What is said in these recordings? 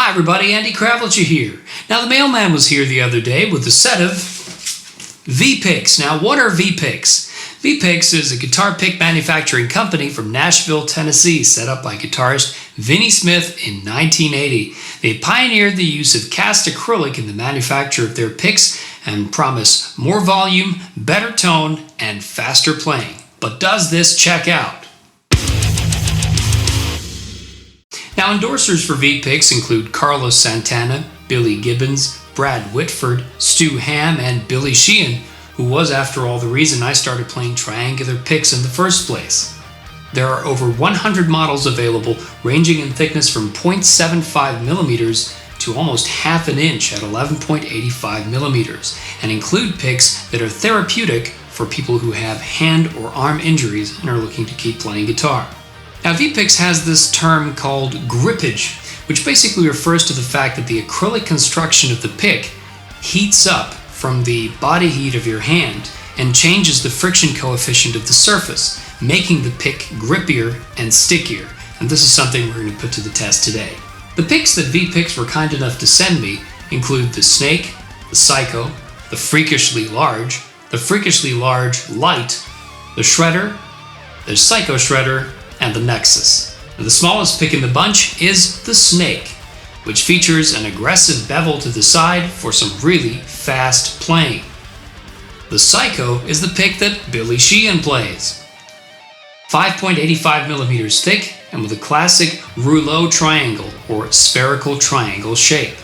Hi everybody, Andi Kravljaca here. Now the mailman was here the other day with a set of V-Picks. Now what are V-Picks? V-Picks is a guitar pick manufacturing company from Nashville, Tennessee, set up by guitarist Vinnie Smith in 1980. They pioneered the use of cast acrylic in the manufacture of their picks and promise more volume, better tone, and faster playing. But does this check out? Now, endorsers for V-Picks include Carlos Santana, Billy Gibbons, Brad Whitford, Stu Hamm, and Billy Sheehan, who was, after all, the reason I started playing triangular picks in the first place. There are over 100 models available, ranging in thickness from 0.75 millimeters to almost half an inch at 11.85 millimeters, and include picks that are therapeutic for people who have hand or arm injuries and are looking to keep playing guitar. Now, V-Picks has this term called grippage, which basically refers to the fact that the acrylic construction of the pick heats up from the body heat of your hand and changes the friction coefficient of the surface, making the pick grippier and stickier. And this is something we're going to put to the test today. The picks that V-Picks were kind enough to send me include the Snake, the Psycho, the Freakishly Large, the Freakishly Large Lite, the Shredder, the Psycho Shredder, and the Nexus. Now, the smallest pick in the bunch is the Snake, which features an aggressive bevel to the side for some really fast playing. The Psycho is the pick that Billy Sheehan plays. 5.85 millimeters thick and with a classic rouleau triangle or spherical triangle shape.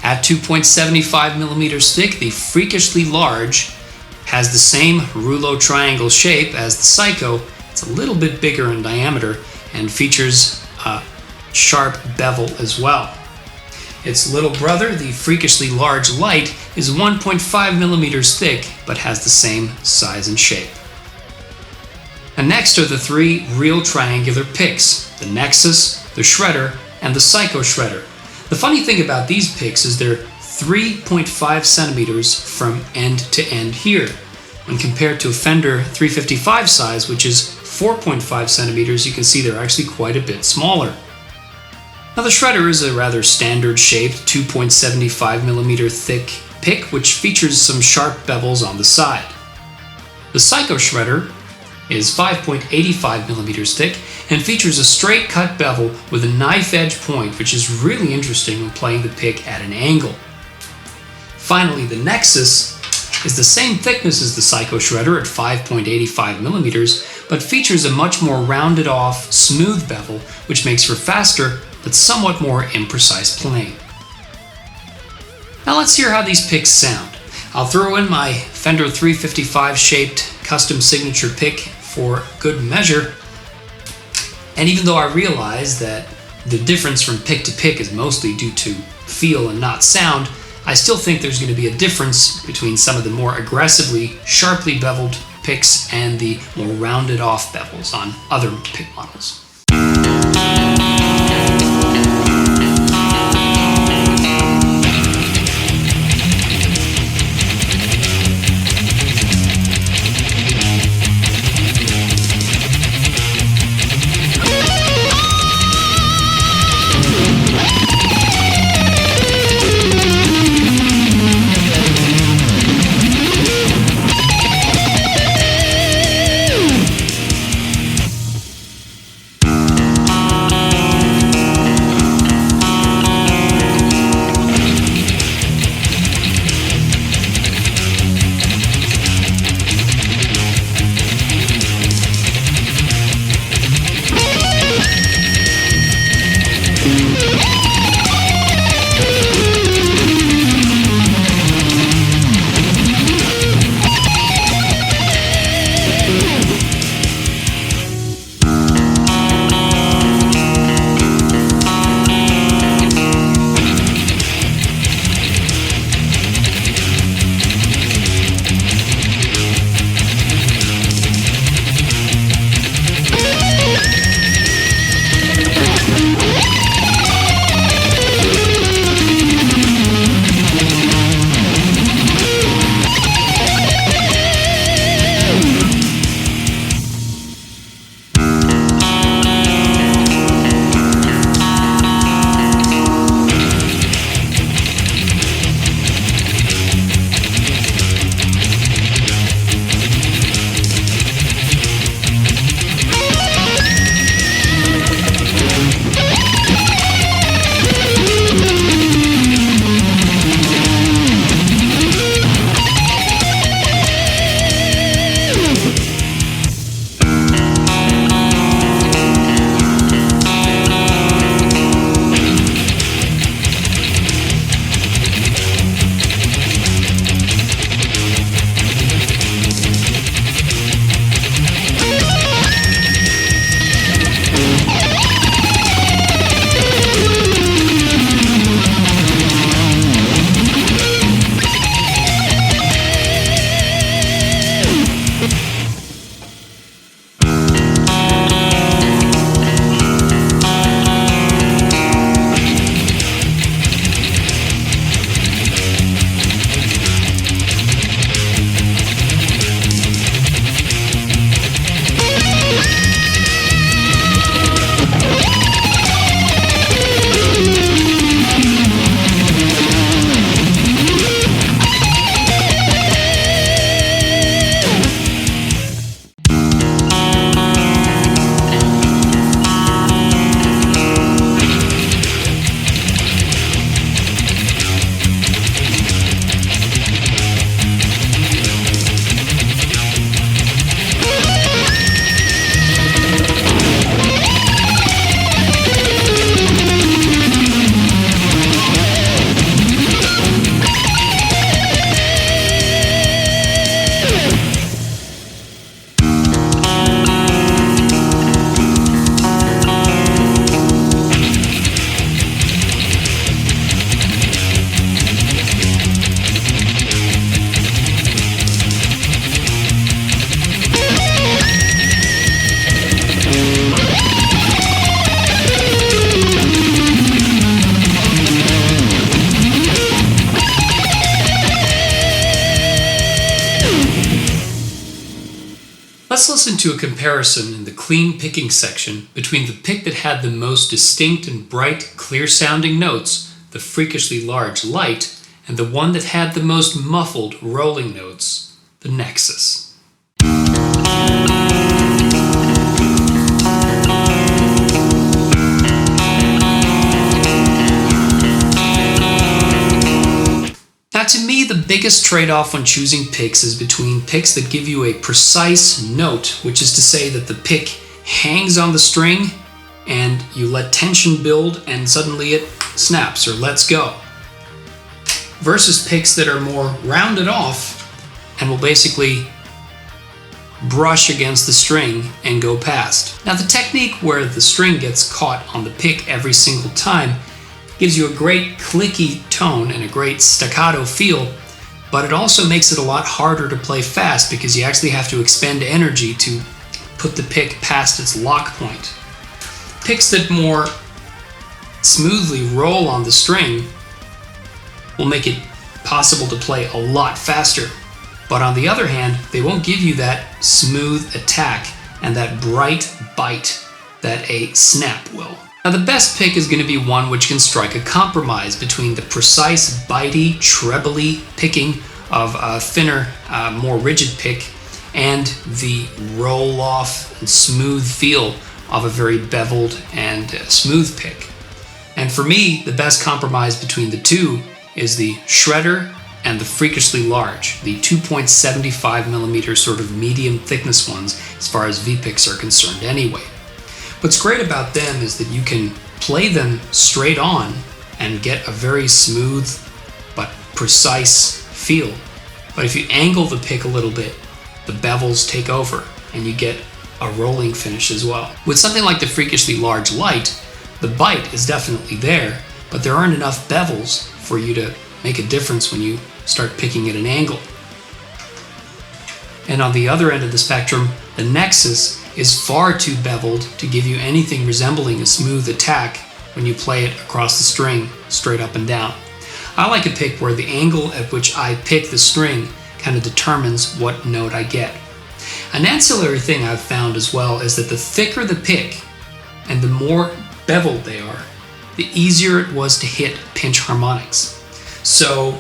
At 2.75 millimeters thick, the Freakishly Large has the same rouleau triangle shape as the Psycho. It's a little bit bigger in diameter and features a sharp bevel as well. Its little brother, the Freakishly Large Lite, is 1.5 millimeters thick but has the same size and shape. And next are the three real triangular picks, the Nexus, the Shredder, and the Psycho Shredder. The funny thing about these picks is they're 3.5 centimeters from end to end here, when compared to a Fender 355 size, which is 4.5 centimeters, you can see they're actually quite a bit smaller. Now the Shredder is a rather standard shaped 2.75 millimeter thick pick, which features some sharp bevels on the side. The Psycho Shredder is 5.85 millimeters thick and features a straight cut bevel with a knife edge point, which is really interesting when playing the pick at an angle. Finally, the Nexus is the same thickness as the Psycho Shredder at 5.85 millimeters, but features a much more rounded off, smooth bevel, which makes for faster but somewhat more imprecise playing. Now let's hear how these picks sound. I'll throw in my Fender 355 shaped custom signature pick for good measure, and even though I realize that the difference from pick to pick is mostly due to feel and not sound, I still think there's going to be a difference between some of the more aggressively, sharply beveled picks and the more rounded off bevels on other pick models. Let's listen to a comparison in the clean picking section between the pick that had the most distinct and bright, clear-sounding notes, the freakishly large Lite, and the one that had the most muffled, rolling notes, the Nexus. Now, to me, the biggest trade-off when choosing picks is between picks that give you a precise note, which is to say that the pick hangs on the string and you let tension build and suddenly it snaps or lets go, versus picks that are more rounded off and will basically brush against the string and go past. Now, the technique where the string gets caught on the pick every single time gives you a great clicky tone and a great staccato feel, but it also makes it a lot harder to play fast because you actually have to expend energy to put the pick past its lock point. Picks that more smoothly roll on the string will make it possible to play a lot faster, but on the other hand, they won't give you that smooth attack and that bright bite that a snap will. Now, the best pick is going to be one which can strike a compromise between the precise, bitey, trebly picking of a thinner, more rigid pick and the roll-off and smooth feel of a very beveled and smooth pick. And for me, the best compromise between the two is the shredder and the freakishly large, the 2.75mm sort of medium thickness ones as far as V-picks are concerned anyway. What's great about them is that you can play them straight on and get a very smooth but precise feel. But if you angle the pick a little bit, the bevels take over and you get a rolling finish as well. With something like the freakishly large Lite, the bite is definitely there, but there aren't enough bevels for you to make a difference when you start picking at an angle. And on the other end of the spectrum, the Nexus is far too beveled to give you anything resembling a smooth attack when you play it across the string, straight up and down. I like a pick where the angle at which I pick the string kind of determines what note I get. An ancillary thing I've found as well is that the thicker the pick and the more beveled they are, the easier it was to hit pinch harmonics. So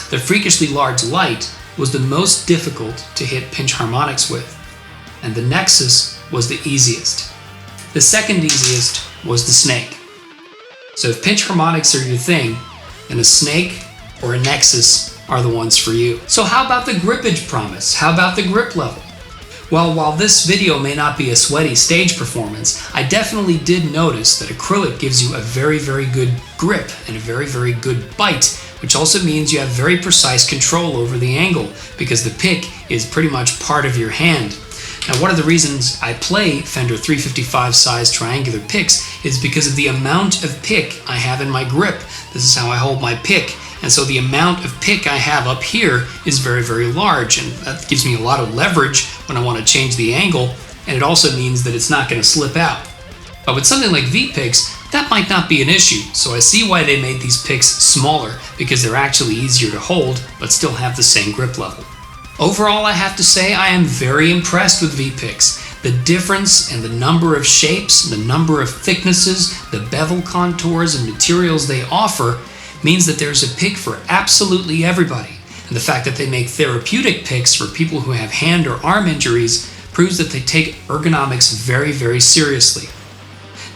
the freakishly large Lite was the most difficult to hit pinch harmonics with, and the Nexus was the easiest. The second easiest was the snake. So if pinch harmonics are your thing, then a snake or a Nexus are the ones for you. So how about the grippage promise? How about the grip level? Well, while this video may not be a sweaty stage performance, I definitely did notice that acrylic gives you a very, very good grip and a very, very good bite, which also means you have very precise control over the angle because the pick is pretty much part of your hand. Now, one of the reasons I play Fender 355 size triangular picks is because of the amount of pick I have in my grip. This is how I hold my pick. And so the amount of pick I have up here is very, very large, and that gives me a lot of leverage when I want to change the angle, and it also means that it's not going to slip out. But with something like V-picks, that might not be an issue, so I see why they made these picks smaller, because they're actually easier to hold, but still have the same grip level. Overall, I have to say I am very impressed with V-picks. The difference in the number of shapes, the number of thicknesses, the bevel contours and materials they offer means that there's a pick for absolutely everybody. And the fact that they make therapeutic picks for people who have hand or arm injuries proves that they take ergonomics very, very seriously.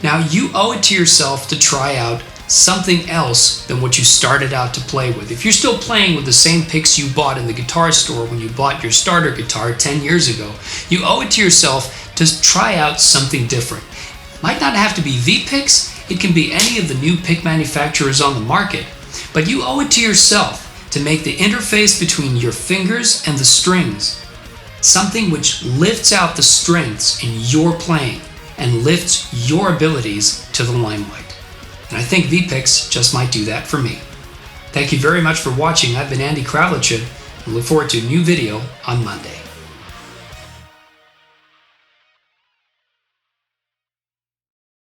Now, you owe it to yourself to try out something else than what you started out to play with. If you're still playing with the same picks you bought in the guitar store when you bought your starter guitar 10 years ago, you owe it to yourself to try out something different. It might not have to be V-picks, it can be any of the new pick manufacturers on the market, but you owe it to yourself to make the interface between your fingers and the strings something which lifts out the strengths in your playing and lifts your abilities to the limelight. And I think V-picks just might do that for me. Thank you very much for watching. I've been Andi Kravljaca, and look forward to a new video on Monday.